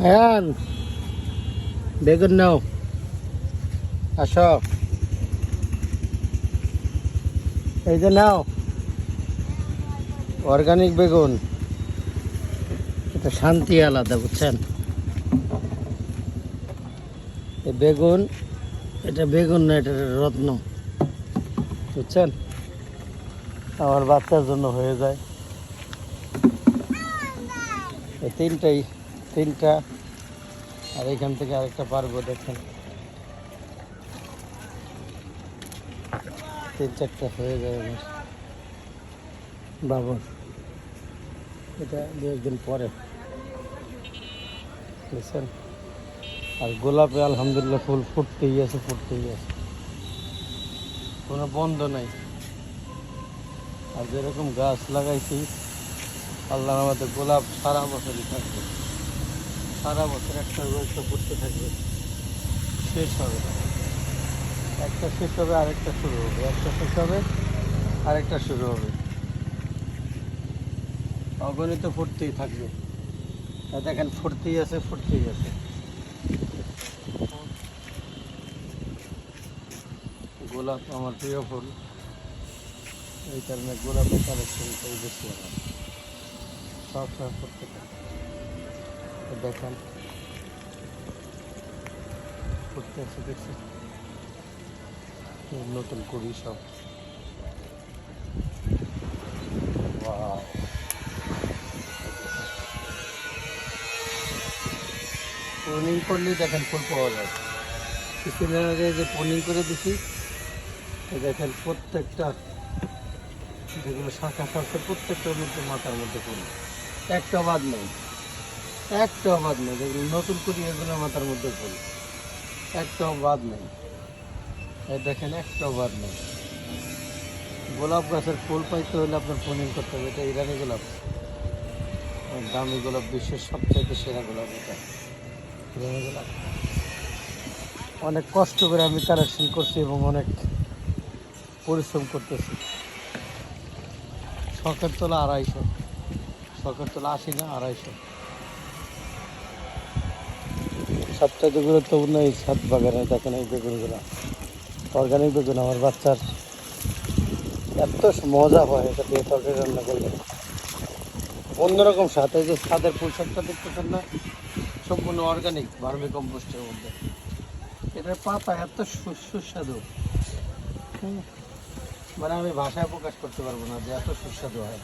আয়ান বেগুন নাও, আসো। এই যে নাও অর্গানিক বেগুন, এটা শান্তি আলাদা, বুঝছেন? এই বেগুন, এটা বেগুন না, এটা রত্ন, বুঝছেন? আমার বাচ্চার জন্য হয়ে যায়। এই তিনটা, আর এখান থেকে আরেকটা পারবো, দেখেন 3-4টা হয়ে যায় আমার বাবর। এটা 2 একদিন পরে, বুঝছেন? আর গোলাপে আলহামদুলিল্লাহ ফুল ফুটতেই আছে, কোনো বন্ধ নাই। আর যেরকম গাছ লাগাইছি আল্লাহর আমাদের গোলাপ সারা বছরই থাকবে, সারা বছর একটা ফুটতে থাকবে, শেষ হবে, একটা শেষ হবে আরেকটা শুরু হবে, একটা শেষ হবে আরেকটা শুরু হবে, অগণিত ফুটতেই থাকবে। দেখেন ফুটতেই আছে। গোলাপ আমার প্রিয় ফুল, এই কারণে গোলাপের কালেকশনটাই বেশি আমার, সবসময় ফুটতে থাকে। দেখেন ফুটতে আছে, দেখছেন? নতুন করি সব। প্রুনিং করলেই দেখেন ফুল পাওয়া যায়। কিছুদিন আগে যে প্রুনিং করে দিছি, দেখেন প্রত্যেকটা যেগুলো শাখা থাকছে প্রত্যেকটার মধ্যে মাথার মধ্যে ফুল, একটা বাদ নেই। যেগুলো নতুন করি এগুলো মাথার মধ্যে ফুল, একটাও বাদ নেই। এই দেখেন একটাও বাদ নেই। গোলাপ গাছের ফুল পাইতে হলে আপনার প্রুনিং করতে হবে। এটা ইরানি গোলাপ, দামি গোলাপ, বিশ্বের সবচাইতে সেরা গোলাপ এটা ইরানি গোলাপ। অনেক কষ্ট করে আমি কালেকশন করছি এবং অনেক পরিশ্রম করতেছি। শখের তোলা 250, শখের তোলা 80 না 250। সবচাইতে গুরুত্বপূর্ণ এই ছাদ বাগানে দেখেন এই বেগুনগুলো, অর্গানিক বেগুন। আমার বাচ্চার এত মজা হয় এটা দিয়ে তরকারি রান্না করলে, অন্যরকম স্বাদ। এই যে ছাদের পোশাকটা দেখতেছেন না, সম্পূর্ণ অর্গানিক ভার্মি কম্পোস্টের মধ্যে। এটার পাতা এত সুস্বাদু, মানে আমি ভাষায় প্রকাশ করতে পারবো না যে এত সুস্বাদু হয়।